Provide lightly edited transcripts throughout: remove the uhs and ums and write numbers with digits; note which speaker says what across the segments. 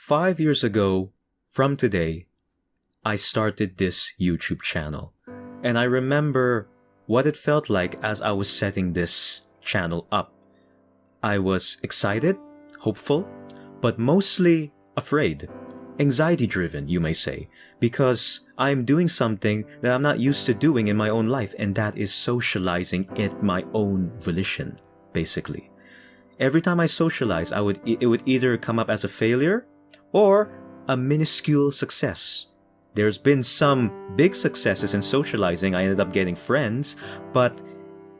Speaker 1: 5 years ago from today, I started this YouTube channel. And I remember what it felt like as I was setting this channel up. I was excited, hopeful, but mostly afraid. Anxiety-driven, you may say, because I'm doing something that I'm not used to doing in my own life, and that is socializing at my own volition, basically. Every time I socialize, it would either come up as a failure or a minuscule success. There's been some big successes in socializing. I ended up getting friends, but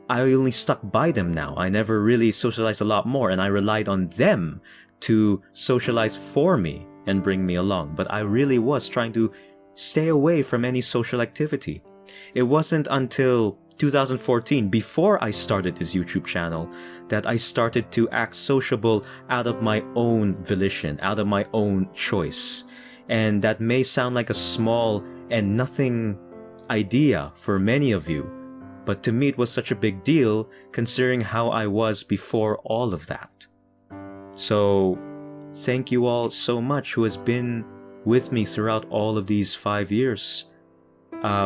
Speaker 1: I only stuck by them now. I never really socialized a lot more, and I relied on them to socialize for me and bring me along. But I really was trying to stay away from any social activity. It wasn't until 2014, before I started this YouTube channel, that I started to act sociable out of my own volition, out of my own choice. And that may sound like a small and nothing idea for many of you, but to me it was such a big deal considering how I was before all of that. So thank you all so much who has been with me throughout all of these 5 years,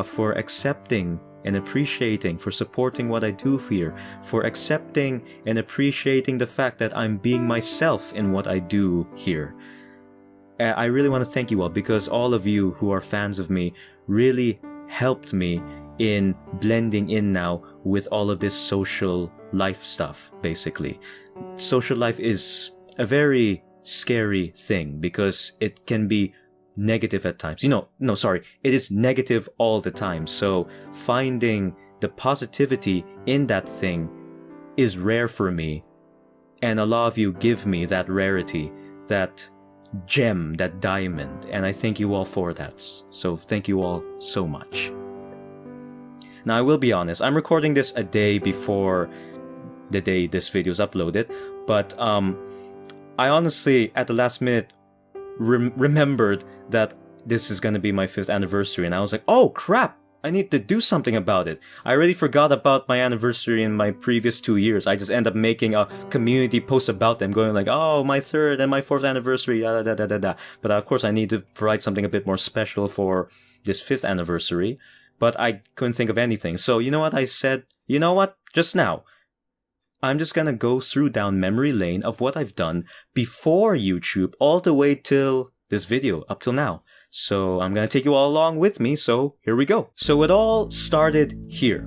Speaker 1: for accepting and appreciating, for supporting what I do here, for accepting and appreciating the fact that I'm being myself in what I do here. I really want to thank you all, because all of you who are fans of me really helped me in blending in now with all of this social life stuff, basically. Social life is a very scary thing because it can be negative at times. It is negative all the time. So finding the positivity in that thing is rare for me. And a lot of you give me that rarity, that gem, that diamond. And I thank you all for that. So thank you all so much. Now, I will be honest, I'm recording this a day before the day this video is uploaded. But I honestly, at the last minute, remembered that this is going to be my 5th anniversary, and I was like, oh crap, I need to do something about it. I already forgot about my anniversary in my previous 2 years. I just end up making a community post about them, going like, oh, my 3rd and my 4th anniversary, But of course I need to provide something a bit more special for this 5th anniversary, but I couldn't think of anything. So you know what I said? You know what? Just now, I'm just gonna go through down memory lane of what I've done before YouTube all the way till this video, up till now. So I'm gonna take you all along with me, so here we go. So it all started here.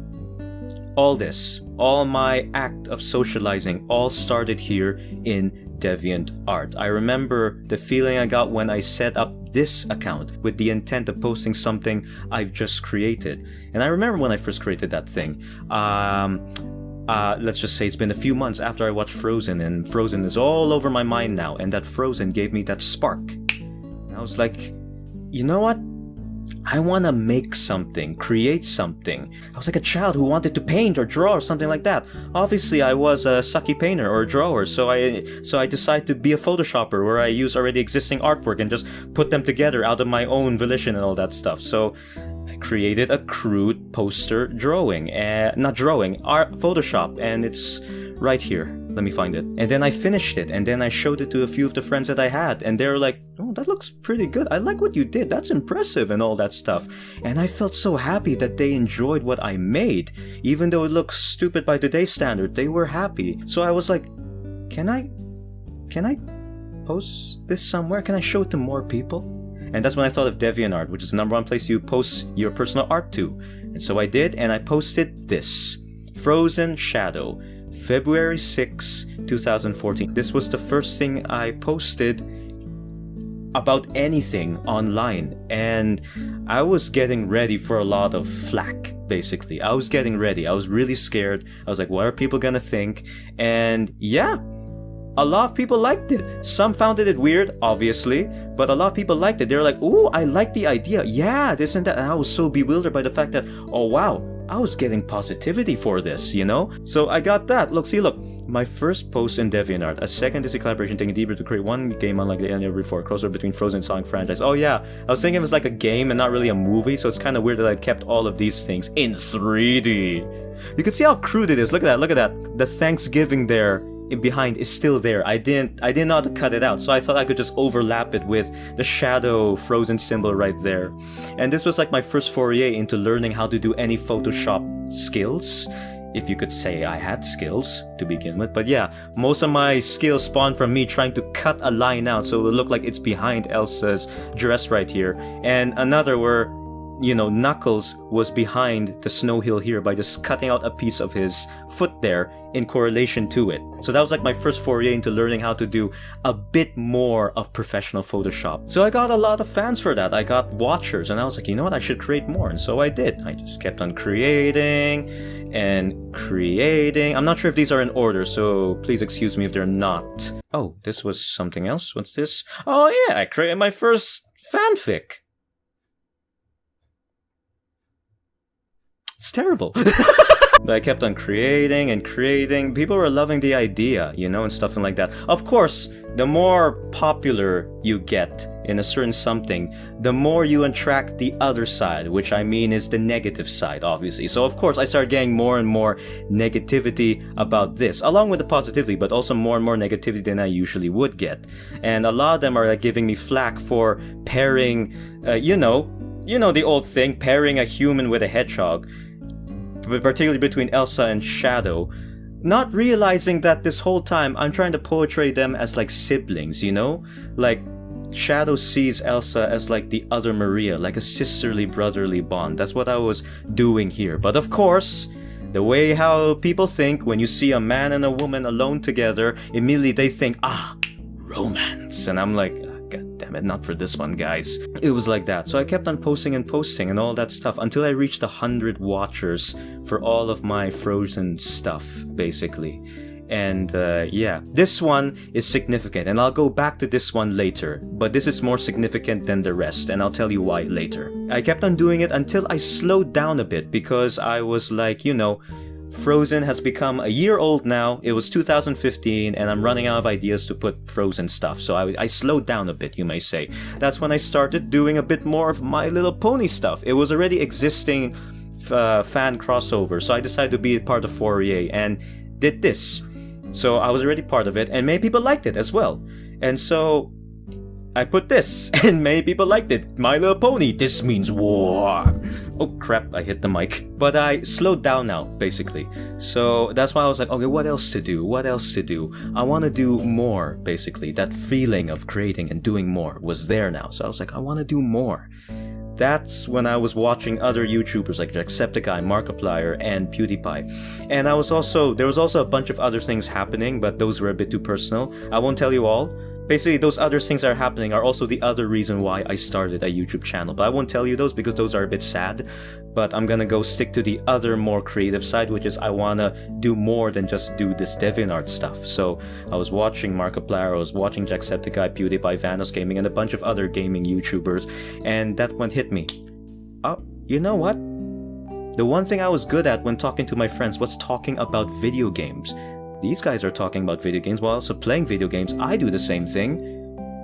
Speaker 1: All my act of socializing all started here in DeviantArt. I remember the feeling I got when I set up this account with the intent of posting something I've just created. And I remember when I first created that thing. Let's just say it's been a few months after I watched Frozen, and Frozen is all over my mind now, and that Frozen gave me that spark. And I was like, you know what? I want to make something, create something. I was like a child who wanted to paint or draw or something like that. Obviously, I was a sucky painter or a drawer, so I decided to be a Photoshopper where I use already existing artwork and just put them together out of my own volition and all that stuff. So I created a crude poster drawing, Photoshop, and it's right here. Let me find it. And then I finished it, and then I showed it to a few of the friends that I had, and they were like, oh, that looks pretty good. I like what you did. That's impressive and all that stuff. And I felt so happy that they enjoyed what I made. Even though it looks stupid by today's standard, they were happy. So I was like, can I post this somewhere? Can I show it to more people? And that's when I thought of DeviantArt, which is the #1 place you post your personal art to. And so I did, and I posted this. Frozen Shadow, February 6, 2014. This was the first thing I posted about anything online. And I was getting ready for a lot of flack, basically. I was getting ready. I was really scared. I was like, what are people gonna think? And yeah, a lot of people liked it. Some found it weird, obviously, but a lot of people liked it. They were like, ooh, I like the idea. Yeah, this and that. And I was so bewildered by the fact that, oh wow, I was getting positivity for this, you know? So I got that. Look, my first post in DeviantArt, a second Disney collaboration taking deeper to create one game unlike any other before, crossover between Frozen and Sonic franchise. Oh yeah, I was thinking it was like a game and not really a movie, so it's kind of weird that I kept all of these things in 3D. You can see how crude it is. Look at that. The Thanksgiving there behind is still there. I didn't know how to cut it out, so I thought I could just overlap it with the shadow frozen symbol right there. And this was like my first foray into learning how to do any Photoshop skills, if you could say I had skills to begin with. But yeah, most of my skills spawned from me trying to cut a line out so it would look like it's behind Elsa's dress right here, and another where, you know, Knuckles was behind the snow hill here by just cutting out a piece of his foot there in correlation to it. So that was like my first foray into learning how to do a bit more of professional Photoshop. So I got a lot of fans for that. I got watchers, and I was like, you know what, I should create more. And so I did. I just kept on creating and creating. I'm not sure if these are in order, so please excuse me if they're not. Oh, this was something else. What's this? Oh yeah, I created my first fanfic. It's terrible. But I kept on creating and creating. People were loving the idea, you know, and stuff like that. Of course, the more popular you get in a certain something, the more you attract the other side, which I mean is the negative side, obviously. So of course, I started getting more and more negativity about this, along with the positivity, but also more and more negativity than I usually would get. And a lot of them are like giving me flack for pairing, you know the old thing, pairing a human with a hedgehog, particularly between Elsa and Shadow, not realizing that this whole time I'm trying to portray them as like siblings, you know? Like, Shadow sees Elsa as like the other Maria, like a sisterly brotherly bond. That's what I was doing here. But of course, the way how people think when you see a man and a woman alone together, immediately they think, romance. And I'm like, God damn it, not for this one, guys. It was like that. So I kept on posting and all that stuff until I reached 100 watchers for all of my Frozen stuff, basically. And yeah, this one is significant, and I'll go back to this one later, but this is more significant than the rest, and I'll tell you why later. I kept on doing it until I slowed down a bit, because I was like, you know, Frozen has become a year old now. It was 2015, and I'm running out of ideas to put Frozen stuff, so I slowed down a bit, you may say. That's when I started doing a bit more of My Little Pony stuff. It was already existing fan crossover, so I decided to be a part of Fourier and did this. So I was already part of it, and many people liked it as well. And so I put this, and many people liked it. My Little Pony, this means war. Oh crap, I hit the mic. But I slowed down now, basically. So that's why I was like, okay, what else to do? What else to do? I want to do more, basically. That feeling of creating and doing more was there now. So I was like, I want to do more. That's when I was watching other YouTubers like Jacksepticeye, Markiplier, and PewDiePie. And there was also a bunch of other things happening, but those were a bit too personal. I won't tell you all. Basically, those other things that are happening are also the other reason why I started a YouTube channel. But I won't tell you those because those are a bit sad. But I'm gonna go stick to the other more creative side, which is I wanna do more than just do this DeviantArt stuff. So I was watching Markiplier, I was watching Jacksepticeye, PewDiePie, Vanos Gaming, and a bunch of other gaming YouTubers, and that one hit me. Oh, you know what? The one thing I was good at when talking to my friends was talking about video games. These guys are talking about video games while also playing video games. I do the same thing.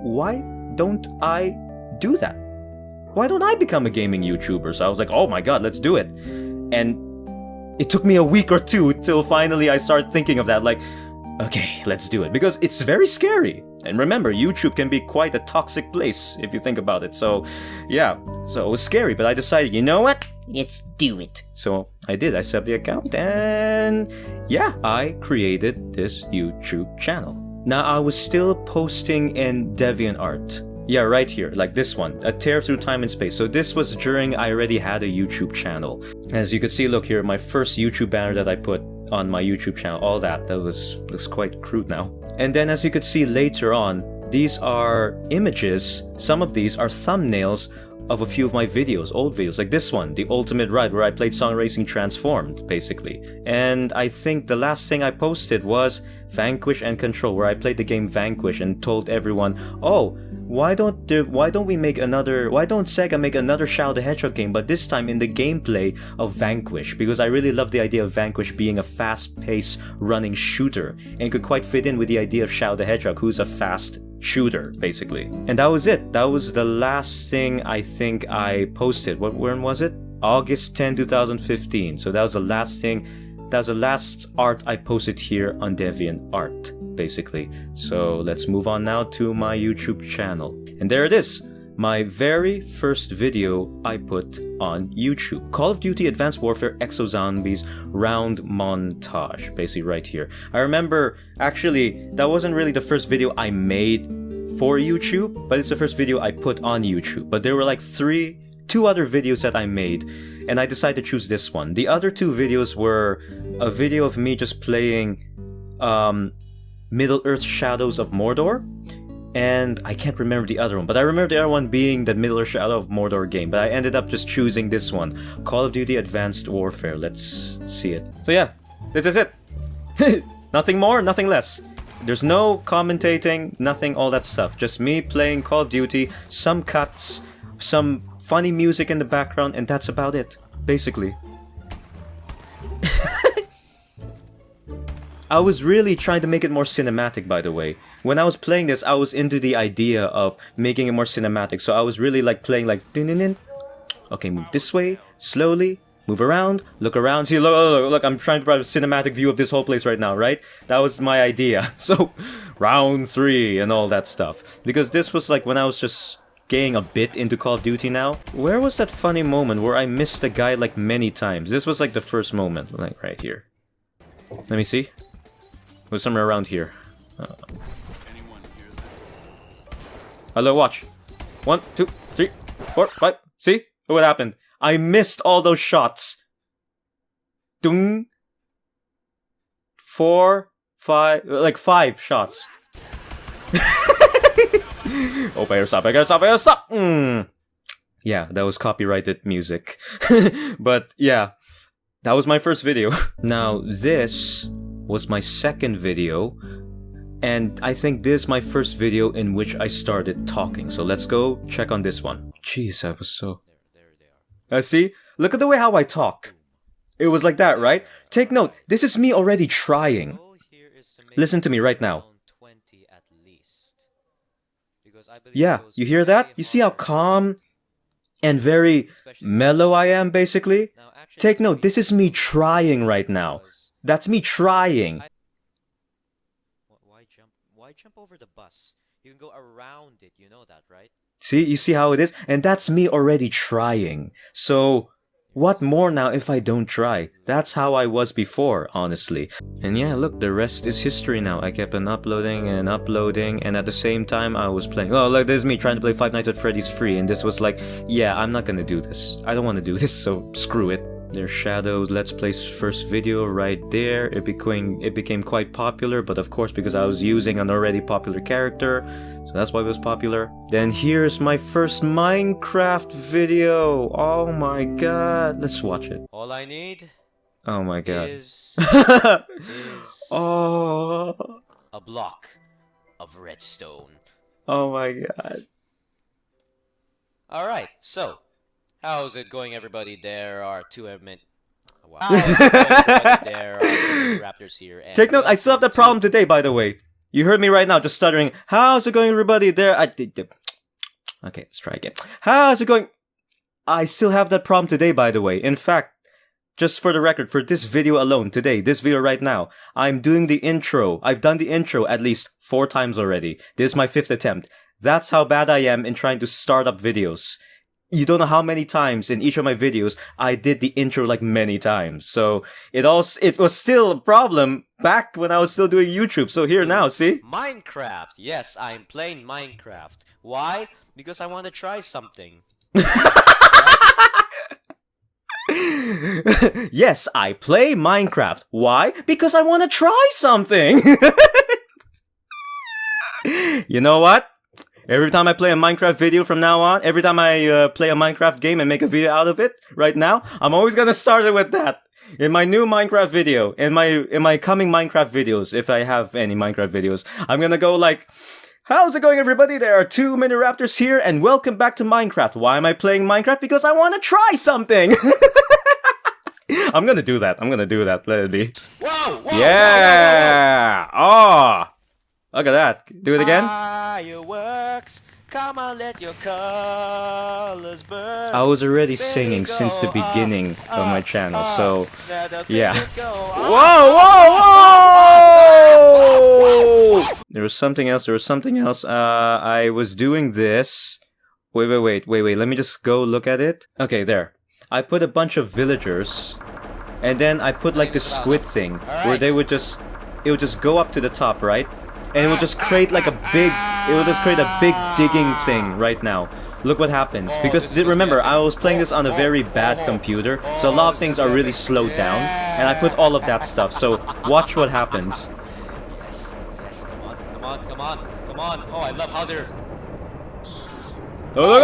Speaker 1: Why don't I do that? Why don't I become a gaming YouTuber? So I was like, oh my god, let's do it. And it took me a week or two till finally I started thinking of that, like, okay, let's do it. Because it's very scary. And remember, YouTube can be quite a toxic place if you think about it. So, yeah. So it was scary, but I decided, you know what? Let's do it. So I did. I set up the account and yeah, I created this YouTube channel. Now I was still posting in DeviantArt. Yeah, right here, like this one, A Tear Through Time and Space. So this was during I already had a YouTube channel. As you can see, look here, my first YouTube banner that I put on my YouTube channel, all that looks quite crude now. And then as you could see later on, these are images. Some of these are thumbnails of a few of my videos, old videos, like this one, The Ultimate Ride, where I played Song Racing Transformed, basically. And I think the last thing I posted was Vanquish and Control, where I played the game Vanquish and told everyone, oh, why don't Sega make another Shadow the Hedgehog game, but this time in the gameplay of Vanquish, because I really love the idea of Vanquish being a fast-paced running shooter, and could quite fit in with the idea of Shadow the Hedgehog, who's a fast shooter, basically. And that was it. That was the last thing I think I posted. When was it? August 10, 2015. So that was the last thing. That was the last art I posted here on DeviantArt. basically. So let's move on now to my YouTube channel. And there it is. My very first video I put on YouTube. Call of Duty Advanced Warfare Exo Zombies round montage. Basically right here. I remember, actually, that wasn't really the first video I made for YouTube, but it's the first video I put on YouTube. But there were like two other videos that I made, and I decided to choose this one. The other two videos were a video of me just playing Middle-earth Shadows of Mordor, and I can't remember the other one, but I remember the other one being the Middle-earth Shadow of Mordor game, but I ended up just choosing this one, Call of Duty Advanced Warfare. Let's see it. So yeah, this is it. Nothing more, nothing less. There's no commentating, nothing, all that stuff. Just me playing Call of Duty, some cuts, some funny music in the background, and that's about it, basically. I was really trying to make it more cinematic, by the way. When I was playing this, I was into the idea of making it more cinematic. So I was really like playing like... Okay, move this way, slowly, move around, look around. See, look, I'm trying to provide a cinematic view of this whole place right now, right? That was my idea. So, round 3 and all that stuff. Because this was like when I was just getting a bit into Call of Duty now. Where was that funny moment where I missed a guy like many times? This was like the first moment, like right here. Let me see. It was somewhere around here. Hello, watch. 1, 2, 3, 4, 5. See? Look what happened. I missed all those shots. Dung. 4, 5, like 5 shots. Oh, better stop, better stop, better stop! Yeah, that was copyrighted music. But yeah, that was my first video. Now, this was my second video, and I think this is my first video in which I started talking. So let's go check on this one. Jeez, I was so... see? Look at the way how I talk. It was like that, right? Take note, this is me already trying. Listen to me right now. Yeah, you hear that? You see how calm and very mellow I am, basically? Take note, this is me trying right now. That's me trying.
Speaker 2: Why jump over the bus? You can go around it, you know that, right?
Speaker 1: See, you see how it is? And that's me already trying. So, what more now if I don't try? That's how I was before, honestly. And yeah, look, the rest is history now. I kept on uploading, and at the same time I was playing. Oh, look, there's me trying to play Five Nights at Freddy's free, and this was like, yeah, I'm not gonna do this. I don't want to do this, so screw it. There's Shadow's Let's Play's first video right there. It became quite popular, but of course because I was using an already popular character, so that's why it was popular. Then here's my first Minecraft video. Oh my god. Let's watch it.
Speaker 2: All I need...
Speaker 1: Oh my god.
Speaker 2: Is
Speaker 1: oh.
Speaker 2: a block of redstone.
Speaker 1: Oh my god.
Speaker 2: Alright, so... How's it going, everybody? There are two Wow. How's it going, everybody? There are two raptors here. And
Speaker 1: take note, I still have that problem today, by the way. You heard me right now, just stuttering. How's it going, everybody? There, okay, let's try again. How's it going? I still have that problem today, by the way. In fact, just for the record, for this video alone, today, this video right now, I'm doing the intro. I've done the intro at least 4 times already. This is my 5th attempt. That's how bad I am in trying to start up videos. You don't know how many times in each of my videos I did the intro like many times. So it was still a problem back when I was still doing YouTube. So here now, see?
Speaker 2: Minecraft. Yes, I'm playing Minecraft. Why? Because I want to try something.
Speaker 1: Yes, I play Minecraft. Why? Because I want to try something. You know what? Every time I play a Minecraft video from now on, every time I play a Minecraft game and make a video out of it, right now, I'm always gonna start it with that. In my new Minecraft video, in my coming Minecraft videos, if I have any Minecraft videos, I'm gonna go like, how's it going, everybody? There are 2manyraptors here, and welcome back to Minecraft. Why am I playing Minecraft? Because I want to try something. I'm gonna do that. Let it be.
Speaker 2: Whoa!
Speaker 1: Yeah! Oh! Look at that. Do it again.
Speaker 2: Fireworks, Come on, let your colors burn.
Speaker 1: I was already singing since the beginning of my channel, so yeah. Whoa, whoa, whoa! There was something else. I was doing this. Wait. Let me just go look at it. Okay, there. I put a bunch of villagers, and then I put like this squid thing where they would just, it would just go up to the top, right? And it would just create like a big, digging thing right now. Look what happens. Because remember, I was playing this on a very bad computer, so a lot of things are really slowed down, and I put all of that stuff. So watch what happens.
Speaker 2: Yes, come on. Oh, I love how they're... Watch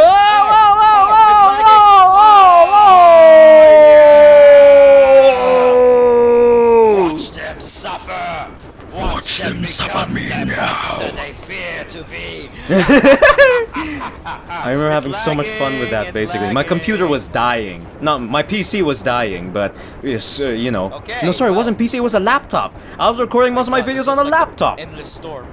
Speaker 2: them suffer! Watch them suffer me now! They fear to be.
Speaker 1: I remember having so much fun with that, basically. My computer was dying. No, my PC was dying, but, yes, you know.
Speaker 2: Okay,
Speaker 1: no, sorry, it wasn't PC, it was a laptop. I was recording most of my videos on a laptop.
Speaker 2: Endless storm.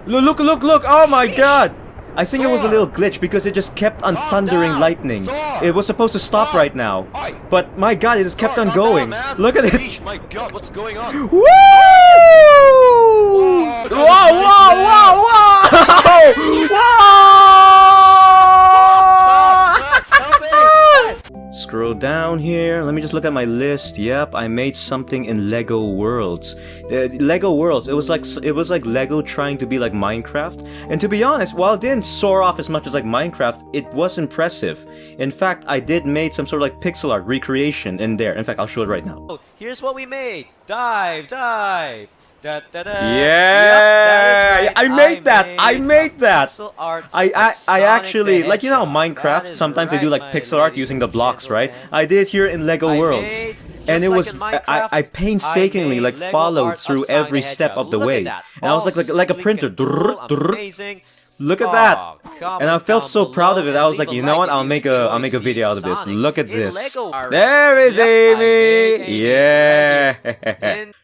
Speaker 1: Look, oh my god! I think it was a little glitch because it just kept on thundering lightning. It was supposed to stop right now. But my god, it just kept on going. Look at it.
Speaker 2: My god, what's going on?
Speaker 1: Woo! Scroll down here. Let me just look at my list. Yep, I made something in Lego Worlds. Lego Worlds. It was like Lego trying to be like Minecraft. And to be honest, while it didn't soar off as much as like Minecraft, it was impressive. In fact, I did made some sort of like pixel art recreation in there. In fact, I'll show it right now.
Speaker 2: Oh, here's what we made. Dive. Da, da, da.
Speaker 1: Yeah,
Speaker 2: yep,
Speaker 1: I made that.
Speaker 2: Pixel art
Speaker 1: I actually, like, you know how Minecraft, sometimes they do like pixel art using the blocks, right? I did here in Lego Worlds. And it was, I painstakingly like followed through every step of the way. And I was like a printer.
Speaker 2: Amazing.
Speaker 1: Look at that. And I felt so proud of it. I was like, you know what? I'll make a video out of this. Look at this. There is Amy. Yeah.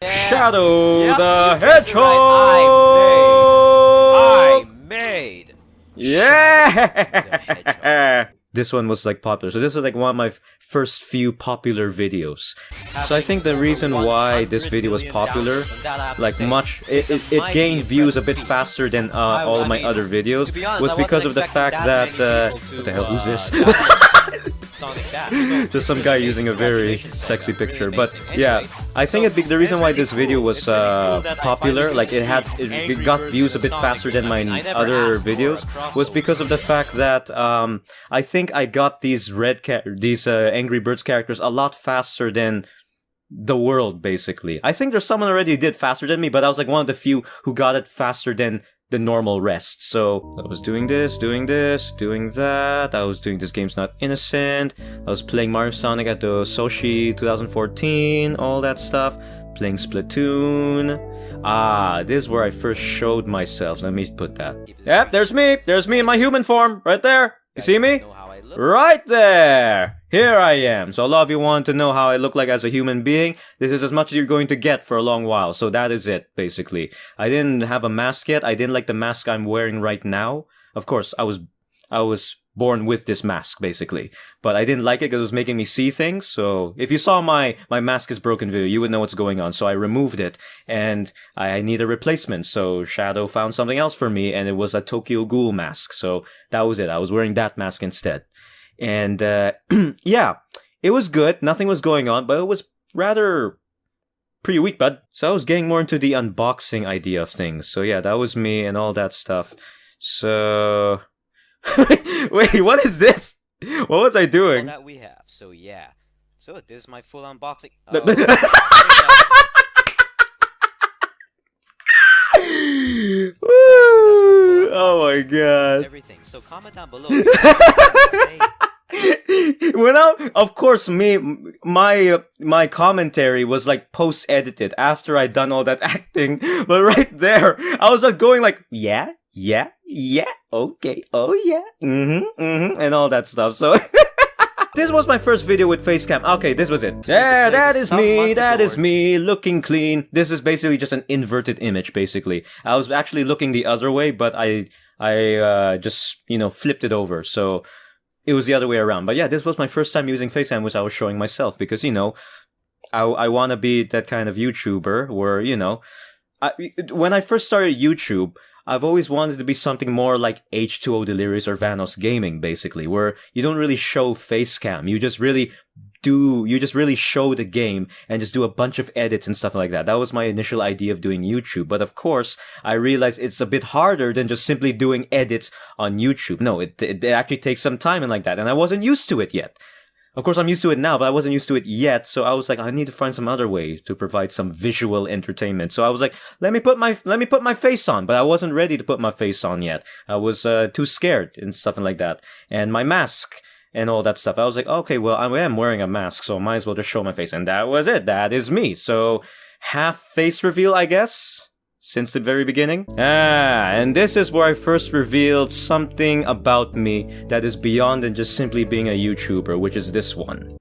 Speaker 1: Shadow the Hedgehog.
Speaker 2: I made.
Speaker 1: Yeah. This one was like popular. So this was like one of my first few popular videos. So I think the reason why this video was popular, like it gained views a bit faster than all of my other videos, was because of the fact that what the hell? Who's this? Just some guy using a very sexy picture. But yeah, I think the reason why this video was popular, like it got views a bit faster than my other videos, was because of the fact that I think I got these Angry Birds characters a lot faster than the world, basically. I think there's someone already did faster than me, but I was like one of the few who got it faster than the normal rest. So I was doing this, doing that. I was doing This Game's Not Innocent. I was playing Mario Sonic at the Sochi 2014, all that stuff. Playing Splatoon. This is where I first showed myself. Let me put that. Yep, there's me in my human form, right there. You see me? Right there! Here I am. So a lot of you want to know how I look like as a human being. This is as much as you're going to get for a long while. So that is it, basically. I didn't have a mask yet. I didn't like the mask I'm wearing right now. Of course, I was born with this mask, basically. But I didn't like it because it was making me see things. So if you saw my mask is broken video, you would know what's going on. So I removed it, and I need a replacement. So Shadow found something else for me, and it was a Tokyo Ghoul mask. So that was it. I was wearing that mask instead. And yeah, it was good. Nothing was going on, but it was rather pretty weak, bud. So I was getting more into the unboxing idea of things. So yeah, that was me and all that stuff. So... Wait, what is this? What was I doing?
Speaker 2: All that we have. So yeah. So this is my full unboxing.
Speaker 1: Oh my god.
Speaker 2: Everything. So comment down below.
Speaker 1: Of course, my commentary was like post-edited after I'd done all that acting, but right there, I was just going like, yeah, okay, oh yeah, and all that stuff, so... This was my first video with facecam. Okay, this was it. Yeah, that is me, looking clean. This is basically just an inverted image, basically. I was actually looking the other way, but I I just, flipped it over. So it was the other way around. But yeah, this was my first time using FaceCam, which I was showing myself because, I want to be that kind of YouTuber where, when I first started YouTube, I've always wanted to be something more like H2O Delirious or Vanos Gaming, basically, where you don't really show Facecam. You just really show the game and just do a bunch of edits and stuff like that. That was my initial idea of doing YouTube. But of course, I realized it's a bit harder than just simply doing edits on YouTube. No, it actually takes some time and like that. And I wasn't used to it yet. Of course, I'm used to it now, but I wasn't used to it yet. So I was like, I need to find some other way to provide some visual entertainment. So I was like, let me put my face on, but I wasn't ready to put my face on yet. I was too scared and stuff like that. And my mask and all that stuff. I was like, okay, well, I am wearing a mask, so I might as well just show my face. And that was it. That is me. So half face reveal, I guess, since the very beginning. And this is where I first revealed something about me that is beyond than just simply being a YouTuber, which is this one.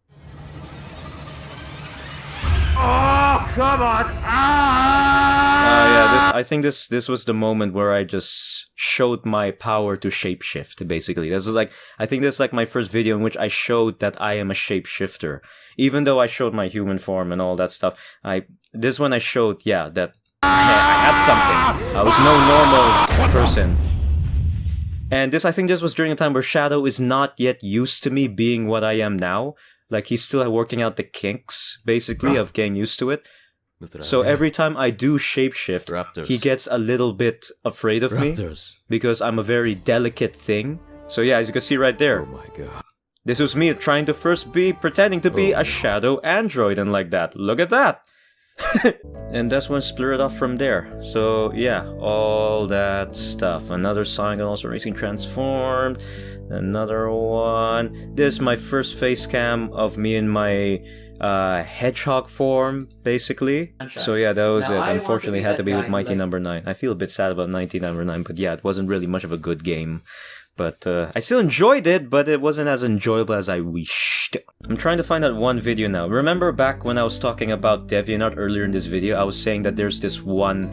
Speaker 1: Oh, come on! I think this was the moment where I just showed my power to shapeshift, basically. I think this is like my first video in which I showed that I am a shapeshifter. Even though I showed my human form and all that stuff, this one I showed, that I had something. I was no normal person. And I think this was during a time where Shadow is not yet used to me being what I am now. Like, he's still working out the kinks, basically, of getting used to it. So every time I do shapeshift, he gets a little bit afraid of me. Because I'm a very delicate thing. So yeah, as you can see right there.
Speaker 3: Oh my god.
Speaker 1: This was me trying to first pretending to be a shadow android and like that. Look at that! And that's when it split off from there. So yeah, all that stuff. Another Sonic and also Racing Transformed. Another one. This is my first face cam of me in my hedgehog form, basically. So yeah, that was it. Unfortunately, had to be with Mighty Number 9. I feel a bit sad about Mighty Number 9, but yeah, it wasn't really much of a good game. But I still enjoyed it, but it wasn't as enjoyable as I wished. I'm trying to find that one video now. Remember back when I was talking about DeviantArt earlier in this video, I was saying that there's this one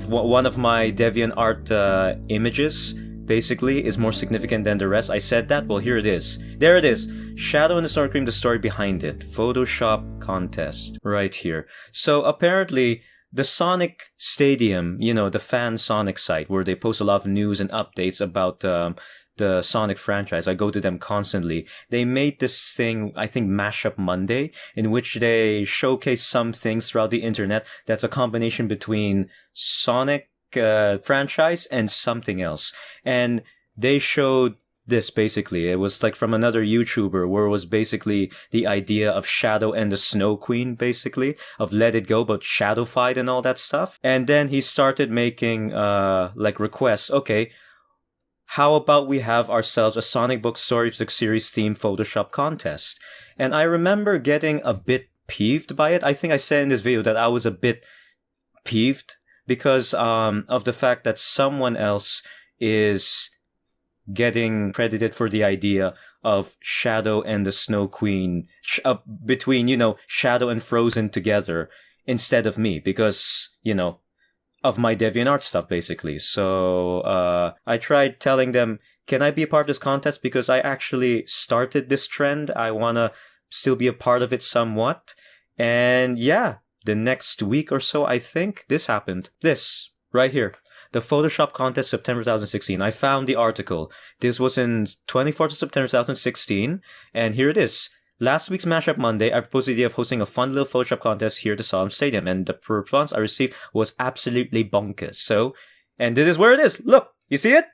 Speaker 1: of my DeviantArt images, basically, is more significant than the rest. I said that? Well, here it is. There it is. Shadow and the Snow Cream, the story behind it. Photoshop contest. Right here. So apparently, the Sonic Stadium, the fan Sonic site, where they post a lot of news and updates about the Sonic franchise. I go to them constantly. They made this thing, I think, Mashup Monday, in which they showcase some things throughout the internet that's a combination between Sonic franchise and something else. And they showed this, basically. It was like from another YouTuber, where it was basically the idea of Shadow and the Snow Queen, basically, of Let It Go, but Shadow Fight and all that stuff. And then he started making requests. Okay, how about we have ourselves a Sonic Book Storybook Series themed Photoshop contest? And I remember getting a bit peeved by it. I think I said in this video that I was a bit peeved because of the fact that someone else is getting credited for the idea of Shadow and the Snow Queen between, Shadow and Frozen together instead of me because, of my DeviantArt stuff, basically. So I tried telling them, can I be a part of this contest? Because I actually started this trend. I want to still be a part of it somewhat. And yeah, the next week or so, I think, this happened. This, right here. The Photoshop contest, September 2016. I found the article. This was in 24th of September 2016. And here it is. Last week's Mashup Monday, I proposed the idea of hosting a fun little Photoshop contest here at the Solemn Stadium, and the response I received was absolutely bonkers. So, and this is where it is. Look, you see it?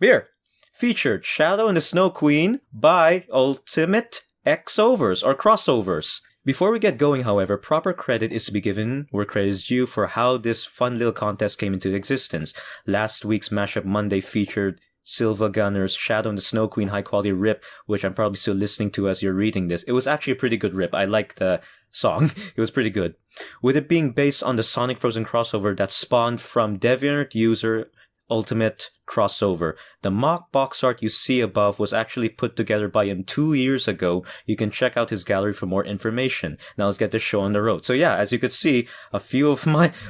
Speaker 1: Here. Featured Shadow and the Snow Queen by Ultimate X-Overs, or Crossovers. Before we get going, however, proper credit is to be given where credit is due for how this fun little contest came into existence. Last week's Mashup Monday featured Silva Gunner's Shadow and the Snow Queen high quality rip, which I'm probably still listening to as you're reading this. It was actually a pretty good rip. I liked the song. It was pretty good. With it being based on the Sonic Frozen crossover that spawned from DeviantArt user Ultimate Crossover. The mock box art you see above was actually put together by him 2 years ago. You can check out his gallery for more information. Now let's get this show on the road. So yeah, as you could see,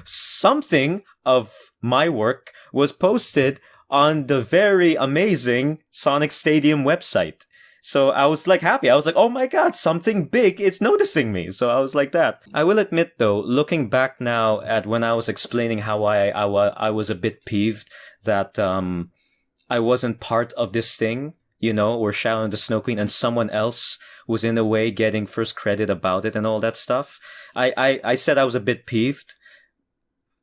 Speaker 1: something of my work was posted on the very amazing Sonic Stadium website. So I was like happy. I was like, oh my god, something big is noticing me. So I was like that. I will admit though, looking back now at when I was explaining how I was a bit peeved that I wasn't part of this thing, you know, or Shadow and the Snow Queen, and someone else was in a way getting first credit about it and all that stuff. I said I was a bit peeved.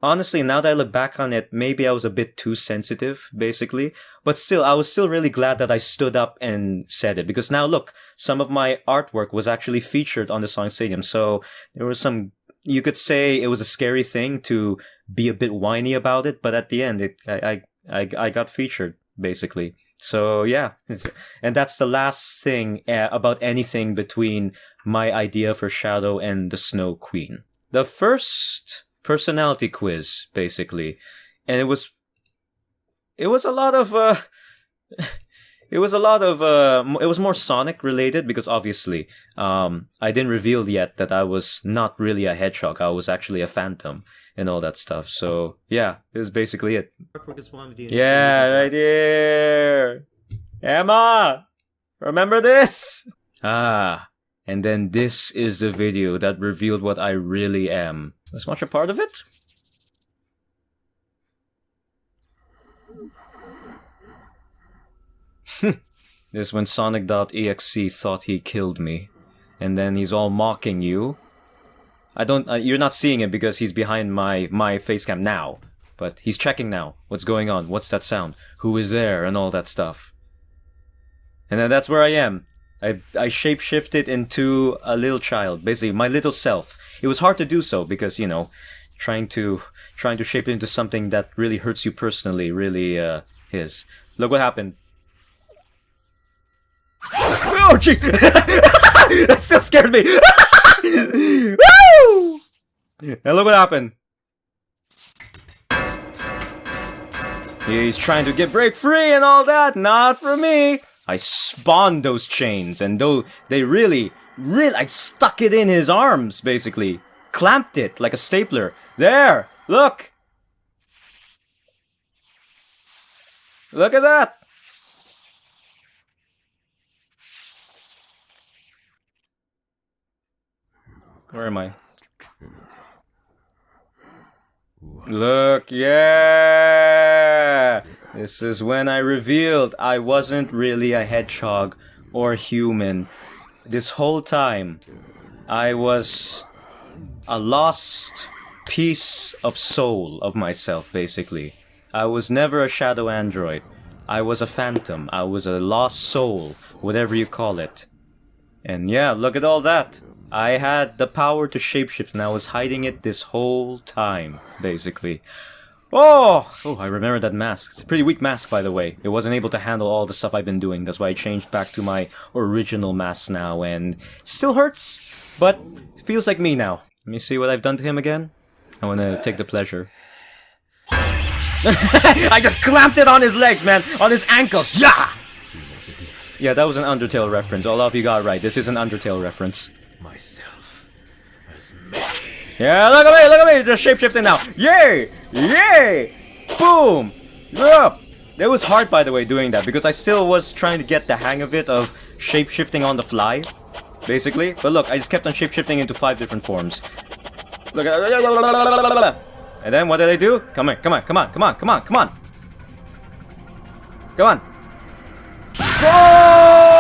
Speaker 1: Honestly, now that I look back on it, maybe I was a bit too sensitive, basically. But still, I was still really glad that I stood up and said it. Because now, look, some of my artwork was actually featured on the Sonic Stadium. So there was some, you could say it was a scary thing to be a bit whiny about it. But at the end, I got featured, basically. So yeah, and that's the last thing about anything between my idea for Shadow and the Snow Queen. The first personality quiz, basically, and it was a lot of it was more Sonic related because obviously I didn't reveal yet that I was not really a hedgehog. I was actually a phantom and all that stuff. So yeah, it was basically it. Yeah, right here, Emma. Remember this? And then this is the video that revealed what I really am. Let's watch a part of it. This is when Sonic.exe thought he killed me. And then he's all mocking you. You're not seeing it because he's behind my face cam now. But he's checking now. What's going on? What's that sound? Who is there? And all that stuff. And then that's where I am. I shapeshifted into a little child, basically my little self. It was hard to do so because, you know, trying to shape it into something that really hurts you personally really is. Look what happened. Oh jeez! That still scared me. Woo! And look what happened. He's trying to break free and all that. Not for me. I spawned those chains, and though they really, I stuck it in his arms, basically. Clamped it like a stapler. There! Look! Look at that! Where am I? Look, yeah! This is when I revealed I wasn't really a hedgehog or human. This whole time, I was a lost piece of soul of myself, basically. I was never a shadow android. I was a phantom. I was a lost soul, whatever you call it. And yeah, look at all that. I had the power to shapeshift and I was hiding it this whole time, basically. Oh, I remember that mask. It's a pretty weak mask, by the way. It wasn't able to handle all the stuff I've been doing. That's why I changed back to my original mask now, and still hurts, but it feels like me now. Let me see what I've done to him again. I want to take the pleasure. I just clamped it on his legs, man! On his ankles! Yeah! Yeah, that was an Undertale reference. All of you got it right. This is an Undertale reference.
Speaker 3: Myself as me.
Speaker 1: Yeah, look at me, just shapeshifting now. Yay! Yay! Boom! Yup! It was hard, by the way, doing that, because I still was trying to get the hang of it, of shapeshifting on the fly, basically. But look, I just kept on shapeshifting into 5 different forms. Look at... And then what did I do? Come on. Come on! Whoa!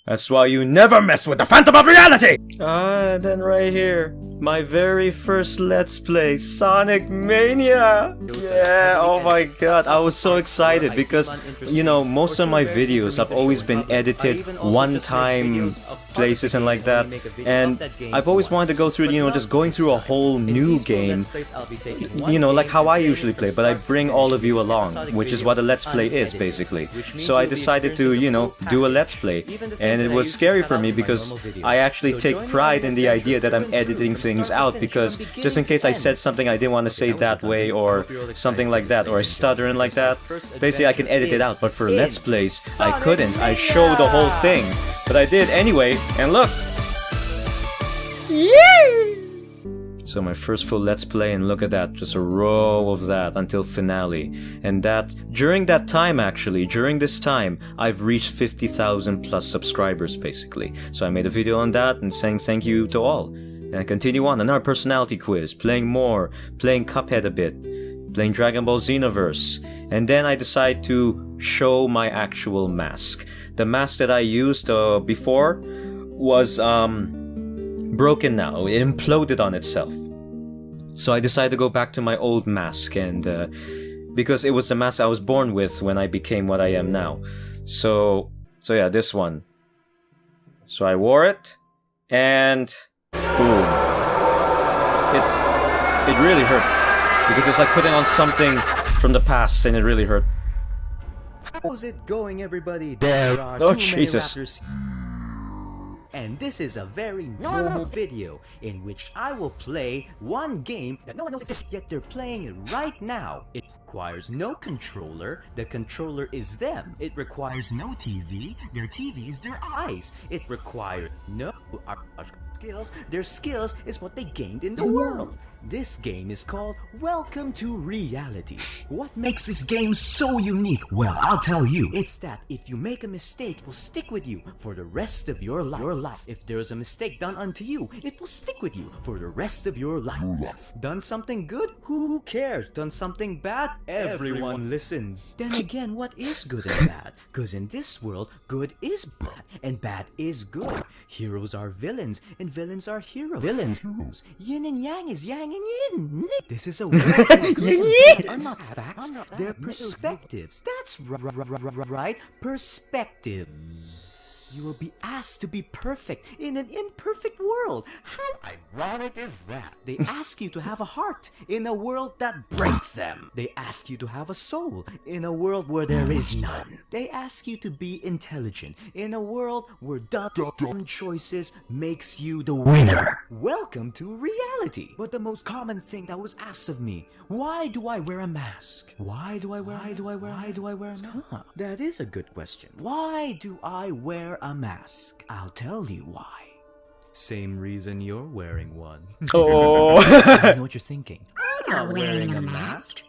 Speaker 1: That's why you never mess with the Phantom of Reality! Then right here, my very first Let's Play, Sonic Mania! Yeah, oh my god, I was so excited because, you know, most of my videos have always been edited one-time places and like that, and I've always wanted to go through, you know, just going through a whole new game, you know, like how I usually play, but I bring all of you along, which is what a Let's Play is, basically. So I decided to, you know, do a Let's Play, and it was scary for me because I actually take pride in the idea that I'm editing things out, because just in case I said something I didn't want to say that way or something like that, or I stutter and like that, basically I can edit it out. But for Let's Plays, I couldn't. I showed the whole thing, but I did anyway, and look! Yay! So my first full Let's Play, and look at that, just a row of that until finale. And that, during that time actually, during this time, I've reached 50,000 plus subscribers basically. So I made a video on that and saying thank you to all. And I continue on another personality quiz, playing more, playing Cuphead a bit, playing Dragon Ball Xenoverse. And then I decide to show my actual mask. The mask that I used before was broken now. It imploded on itself. So I decided to go back to my old mask, and because it was the mask I was born with when I became what I am now. So yeah, this one. So I wore it, and boom. It really hurt, because it's like putting on something from the past, and it really hurt.
Speaker 4: How's it going, everybody? There are
Speaker 1: Oh,
Speaker 4: too
Speaker 1: Jesus.
Speaker 4: many raptors. And this is a very normal video in which I will play one game that no one knows exists, yet they're playing it right now. It requires no controller. The controller is them. It requires no TV. Their TV is their eyes. It requires no skills. Their skills is what they gained in the world. This game is called Welcome to Reality. What makes this game so unique? Well, I'll tell you. It's that if you make a mistake, it will stick with you for the rest of your life. If there's a mistake done unto you, it will stick with you for the rest of your life. Done something good? Who cares? Done something bad? Everyone listens. Then again, what is good and bad? Because in this world, good is bad and bad is good. Heroes are villains and villains are heroes. Villains, yin and yang is yang and yin. This is a word. Yin are not facts, they're perspectives. That's right, perspectives. You will be asked to be perfect in an imperfect world. How ironic is that? They ask you to have a heart in a world that breaks them. They ask you to have a soul in a world where there is none. They ask you to be intelligent in a world where dumb choices makes you the winner. Welcome to reality. But the most common thing that was asked of me, why do I wear a mask? Why do I wear a mask? Huh, that is a good question. Why do I wear a mask? I'll tell you why. Same reason you're wearing one.
Speaker 1: Oh.
Speaker 4: I know what you're thinking. I'm not wearing a mask.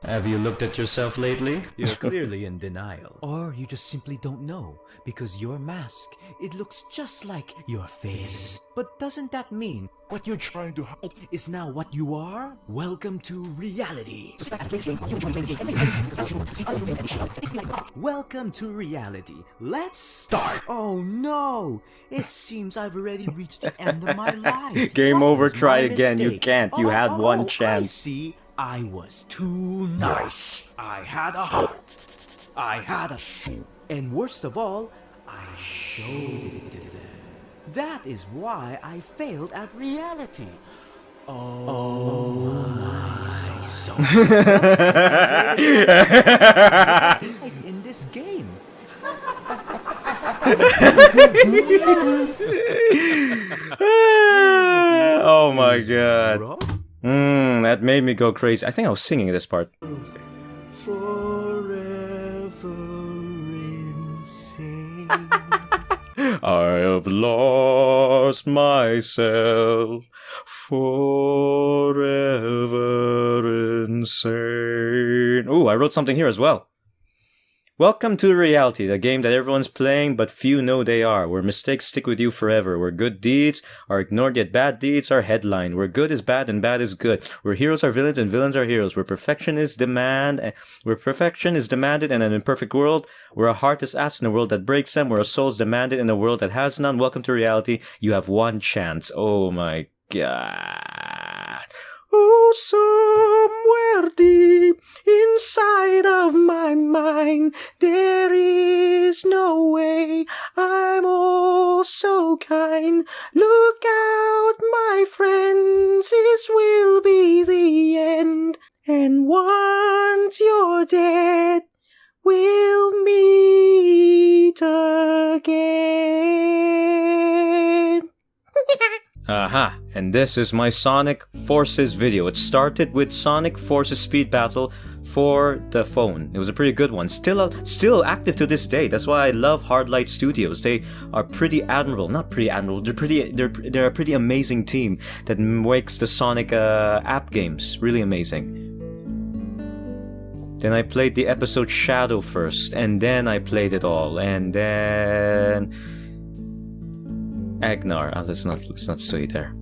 Speaker 4: Have you looked at yourself lately? You're clearly in denial. Or you just simply don't know, because your mask, it looks just like your face. But doesn't that mean what you're trying to hide is now what you are? Welcome to reality. Welcome to reality. Let's start. Oh no! It seems I've already reached the end of my life.
Speaker 1: Game
Speaker 4: What
Speaker 1: over,
Speaker 4: was
Speaker 1: try
Speaker 4: my
Speaker 1: again. You
Speaker 4: mistake?
Speaker 1: can't. You had one
Speaker 4: I
Speaker 1: chance.
Speaker 4: see. I was too nice. I had a heart. I had a soul. And worst of all, I showed it to them. That is why I failed at reality. Oh my soul. Life in this game.
Speaker 1: Oh my god. That made me go crazy. I think I was singing this part.
Speaker 4: Forever insane.
Speaker 1: I have lost myself, forever insane. Ooh, I wrote something here as well. Welcome to reality, the game that everyone's playing but few know they are, where mistakes stick with you forever, where good deeds are ignored yet bad deeds are headlined, where good is bad and bad is good, where heroes are villains and villains are heroes, where perfection is demanded in an imperfect world, where a heart is asked in a world that breaks them, where a soul is demanded in a world that has none. Welcome to reality. You have one chance. Oh my god. Oh, somewhere deep inside of my mind, there is no way I'm all so kind. Look out, my friends, this will be the end. And once you're dead, we'll meet again. Aha, and this is my Sonic Forces video. It started with Sonic Forces Speed Battle for the phone. It was a pretty good one. Still active to this day. That's why I love Hardlight Studios. They are pretty admirable. Not pretty admirable. They're a pretty amazing team that makes the Sonic app games really amazing. Then I played the episode Shadow first, and then I played it all, and then Agnar. Let's not stay there.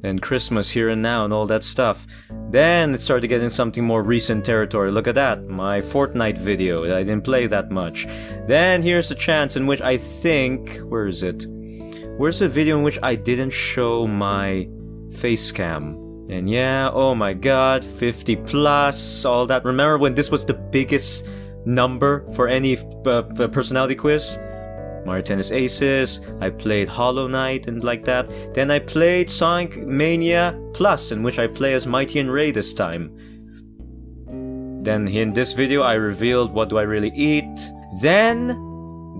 Speaker 1: Then Christmas Here and Now and all that stuff. Then it started getting something more recent territory. Look at that, my Fortnite video. I didn't play that much. Then here's a chance in which I think, where is it? Where's a video in which I didn't show my face cam? And yeah, oh my god, 50 plus, all that. Remember when this was the biggest number for any personality quiz? Mario Tennis Aces, I played Hollow Knight and like that. Then I played Sonic Mania Plus, in which I play as Mighty and Ray this time. Then in this video I revealed what do I really eat. Then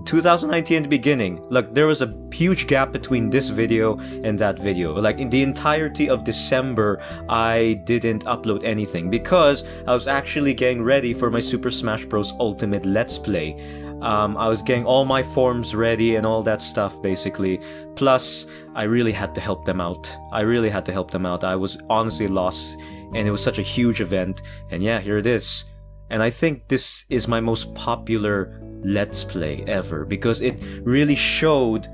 Speaker 1: 2019 in the beginning. Look, there was a huge gap between this video and that video. Like in the entirety of December, I didn't upload anything because I was actually getting ready for my Super Smash Bros. Ultimate Let's Play. I was getting all my forms ready and all that stuff basically. Plus, I really had to help them out. I was honestly lost and it was such a huge event. And yeah, here it is. And I think this is my most popular Let's Play ever because it really showed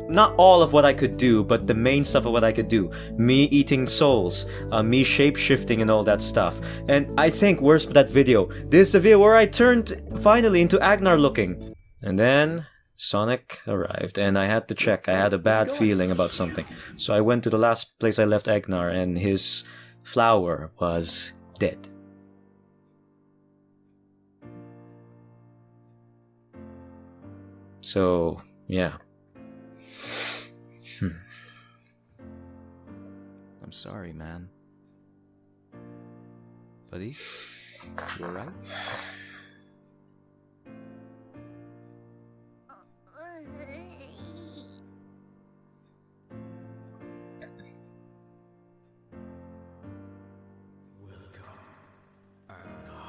Speaker 1: not all of what I could do, but the main stuff of what I could do. Me eating souls, me shape-shifting and all that stuff. And I think, where's that video? This is the video where I turned finally into Agnar looking. And then Sonic arrived and I had to check. I had a bad feeling about something. So I went to the last place I left Agnar and his flower was dead. So, yeah. I'm sorry, man. Buddy? You alright?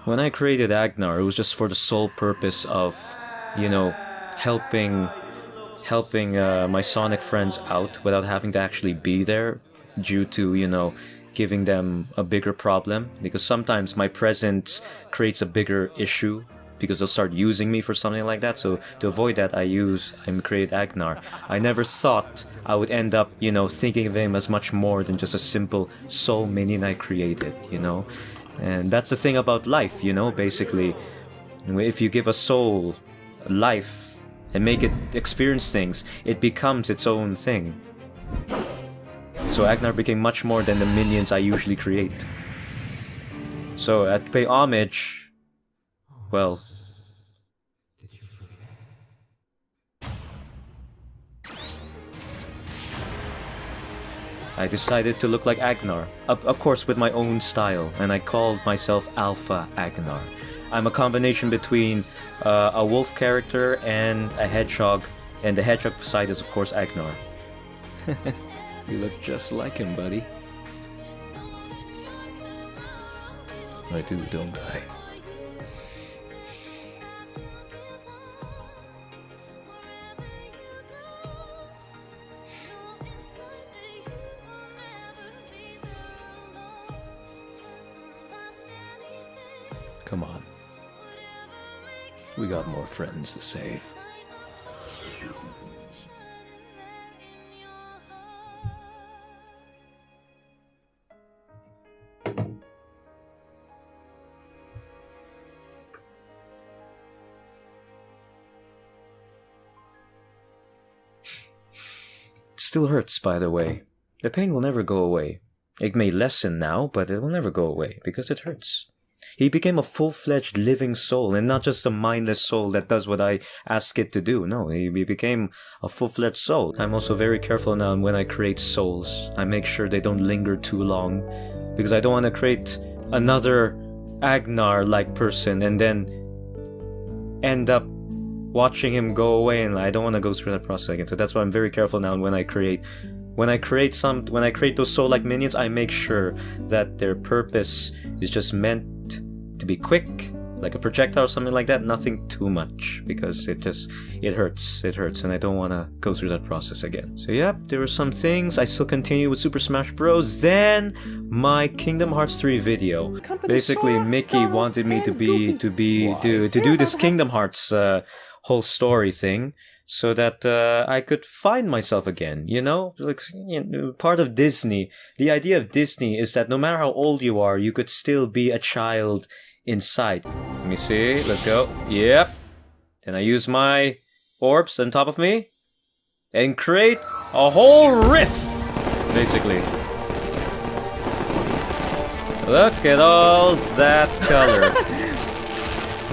Speaker 1: When I created Agnar, it was just for the sole purpose of, helping my Sonic friends out without having to actually be there due to, giving them a bigger problem. Because sometimes my presence creates a bigger issue because they'll start using me for something like that. So to avoid that, I create Agnar. I never thought I would end up, thinking of him as much more than just a simple soul minion I created, And that's the thing about life, basically. If you give a soul life and make it experience things, it becomes its own thing. So Agnar became much more than the minions I usually create. So to pay homage, well, I decided to look like Agnar, of course with my own style, and I called myself Alpha Agnar. I'm a combination between a wolf character and a hedgehog, and the hedgehog side is of course Agnar. You look just like him, buddy. I do, don't I? Come on. We got more friends to save. Still hurts, by the way. The pain will never go away. It may lessen now, but it will never go away, because it hurts. He became a full-fledged living soul, and not just a mindless soul that does what I ask it to do. No, he became a full-fledged soul. I'm also very careful now when I create souls. I make sure they don't linger too long, because I don't want to create another Agnar-like person and then end up watching him go away, and I don't want to go through that process again. So that's why I'm very careful now when I create when I create those soul-like minions, I make sure that their purpose is just meant to be quick, like a projectile or something like that, nothing too much, because it hurts, and I don't want to go through that process again. So yep, there were some things. I still continue with Super Smash Bros. Then my Kingdom Hearts 3 video. Basically, Mickey wanted me to do this Kingdom Hearts whole story thing, so that I could find myself again, like, part of Disney. The idea of Disney is that no matter how old you are, you could still be a child inside. Let me see, let's go. Yep. Then I use my orbs on top of me and create a whole rift, basically. Look at all that color.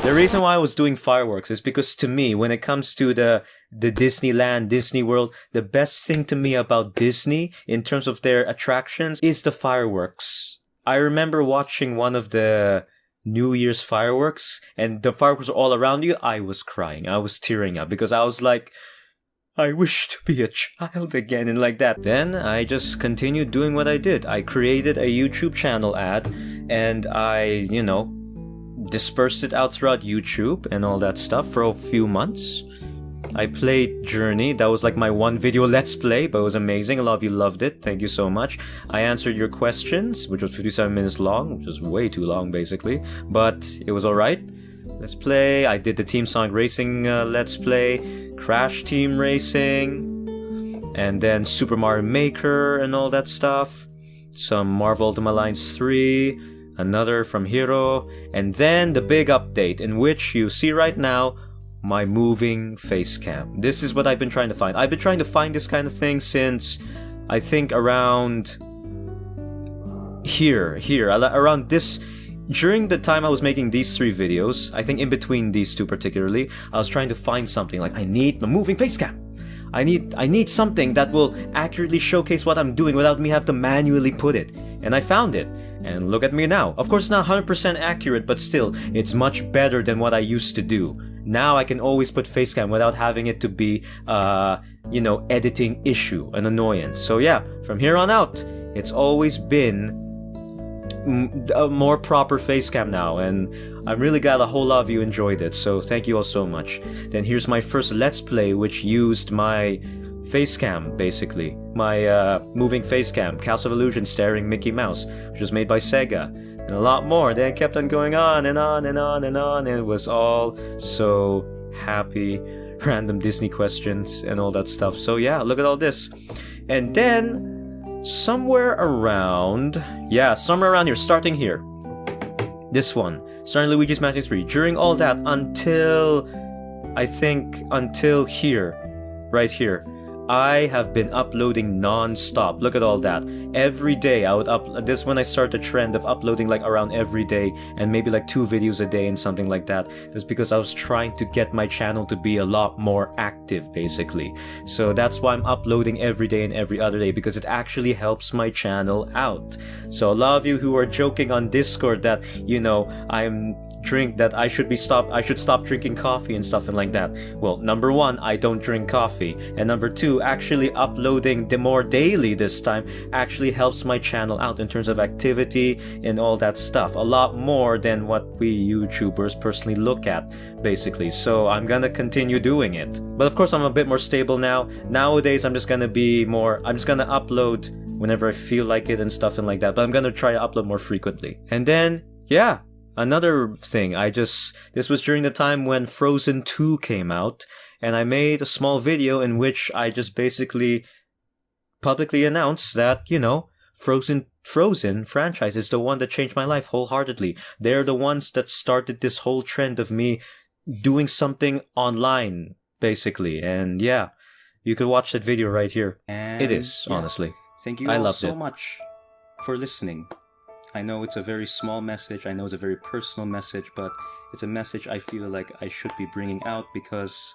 Speaker 1: The reason why I was doing fireworks is because, to me, when it comes to the Disneyland, Disney World, the best thing to me about Disney, in terms of their attractions, is the fireworks. I remember watching one of the New Year's fireworks, and the fireworks were all around you. I was crying. I was tearing up, because I was like, I wish to be a child again, and like that. Then I just continued doing what I did. I created a YouTube channel ad, and I, dispersed it out throughout YouTube and all that stuff for a few months. I played Journey. That was like my one video let's play, but it was amazing. A lot of you loved it. Thank you so much. I answered your questions, which was 57 minutes long, which was way too long basically, but it was alright. Let's play. I did the Team Sonic Racing let's play, Crash Team Racing, and then Super Mario Maker and all that stuff. Some Marvel Ultimate Alliance 3, another from Hero, and then the big update, in which you see right now my moving face cam. This is what I've been trying to find. I've been trying to find this kind of thing since, I think, around around this, during the time I was making these 3 videos. I think in between these 2 particularly, I was trying to find something like, I need a moving face cam. I need something that will accurately showcase what I'm doing without me have to manually put it. And I found it. And look at me now. Of course, it's not 100% accurate, but still, it's much better than what I used to do. Now I can always put facecam without having it to be, editing issue, an annoyance. So yeah, from here on out, it's always been a more proper facecam now, and I'm really glad a whole lot of you enjoyed it, so thank you all so much. Then here's my first Let's Play, which used my facecam, basically. My moving facecam, Castle of Illusion starring Mickey Mouse, which was made by Sega. And a lot more. Then it kept on going on and on and on and on, and it was all so happy. Random Disney questions and all that stuff. So yeah, look at all this. And then somewhere around here, starting here, this one, starting Luigi's Mansion 3, during all that until here, right here, I have been uploading non-stop. Look at all that. Every day I would this when I started the trend of uploading like around every day, and maybe like 2 videos a day and something like that. That's because I was trying to get my channel to be a lot more active, basically. So that's why I'm uploading every day and every other day, because it actually helps my channel out. So a lot of you who are joking on Discord that, I should stop drinking coffee and stuff and like that. Well, number 1, I don't drink coffee, and number 2, actually uploading more daily this time actually helps my channel out in terms of activity and all that stuff, a lot more than what we YouTubers personally look at, basically. So I'm gonna continue doing it, but of course I'm a bit more stable now. Nowadays I'm just gonna upload whenever I feel like it and stuff and like that, but I'm gonna try to upload more frequently. And then another thing, this was during the time when Frozen 2 came out, and I made a small video in which I just basically publicly announced that, Frozen franchise is the one that changed my life wholeheartedly. They're the ones that started this whole trend of me doing something online, basically. And yeah, you could watch that video right here. And it is, honestly.
Speaker 4: Thank you all so much for listening. I know it's a very small message, I know it's a very personal message, but it's a message I feel like I should be bringing out, because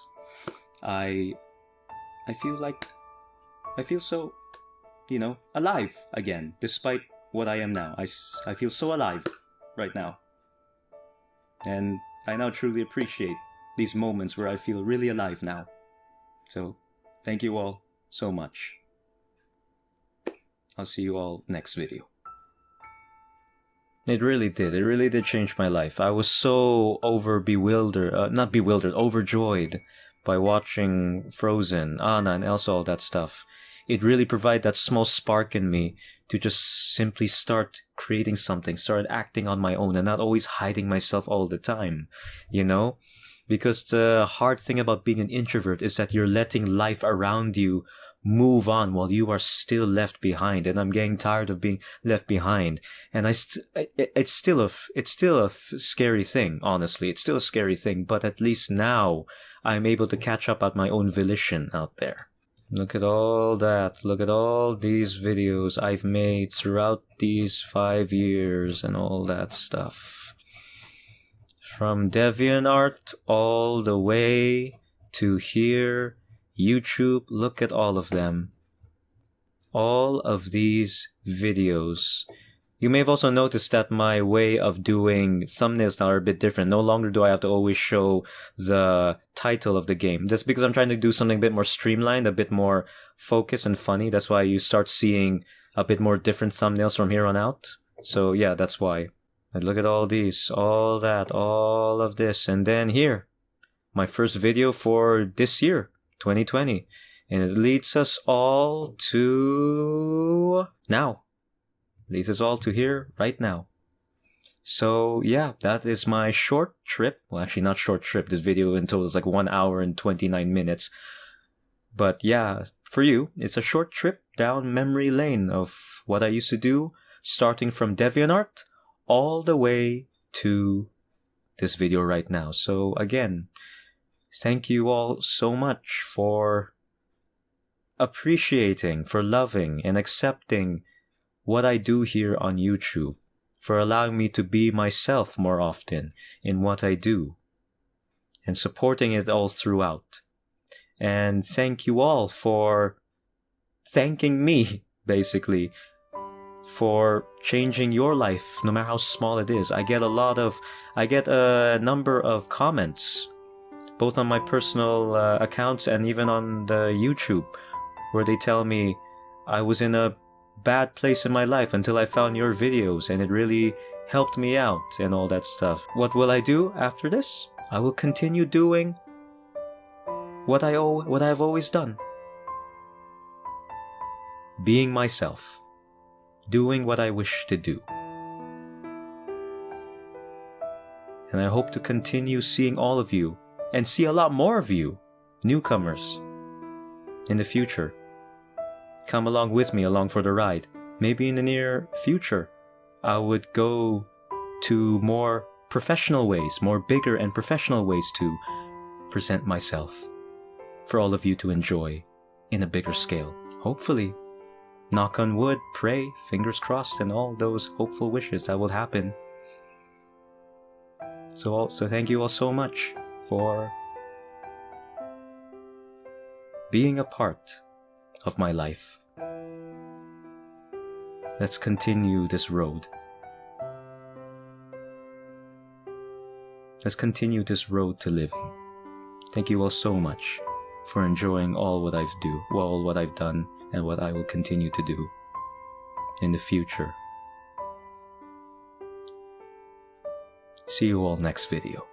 Speaker 4: I feel so, alive again, despite what I am now. I feel so alive right now. And I now truly appreciate these moments where I feel really alive now. So, thank you all so much.
Speaker 1: I'll see you all next video. It really did. It really did change my life. I was so overjoyed by watching Frozen, Anna, and Elsa, all that stuff. It really provided that small spark in me to just simply start creating something, start acting on my own, and not always hiding myself all the time, you know? Because the hard thing about being an introvert is that you're letting life around you move on while you are still left behind, and I'm getting tired of being left behind. And it's still a scary thing, honestly. It's still a scary thing, but at least now I'm able to catch up at my own volition out there. Look at all that. Look at all these videos I've made throughout these 5 years and all that stuff. From DeviantArt all the way to here, YouTube, look at all of them. All of these videos. You may have also noticed that my way of doing thumbnails now are a bit different. No longer do I have to always show the title of the game. Just because I'm trying to do something a bit more streamlined, a bit more focused and funny. That's why you start seeing a bit more different thumbnails from here on out. So yeah, that's why. And look at all these, all that, all of this. And then here, my first video for this year, 2020. And it leads us all to now. Leads us all to here right now. So yeah, that is my short trip. Well, actually not short trip. This video in total is like 1 hour and 29 minutes. But yeah, for you, it's a short trip down memory lane of what I used to do, starting from DeviantArt all the way to this video right now. So again, thank you all so much for appreciating, for loving and accepting what I do here on YouTube, for allowing me to be myself more often in what I do, and supporting it all throughout. And thank you all for thanking me, basically, for changing your life, no matter how small it is. I get a number of comments, both on my personal accounts and even on the YouTube, where they tell me I was in a bad place in my life until I found your videos and it really helped me out and all that stuff. What will I do after this? I will continue doing what I've always done. Being myself. Doing what I wish to do. And I hope to continue seeing all of you and see a lot more of you, newcomers, in the future. Come along with me along for the ride. Maybe in the near future, I would go to more professional ways, more bigger and professional ways to present myself for all of you to enjoy in a bigger scale. Hopefully, knock on wood, pray, fingers crossed, and all those hopeful wishes that will happen. So thank you all so much for being a part of my life. Let's continue this road. Let's continue this road to living. Thank you all so much for enjoying all what I've done and what I will continue to do in the future. See you all next video.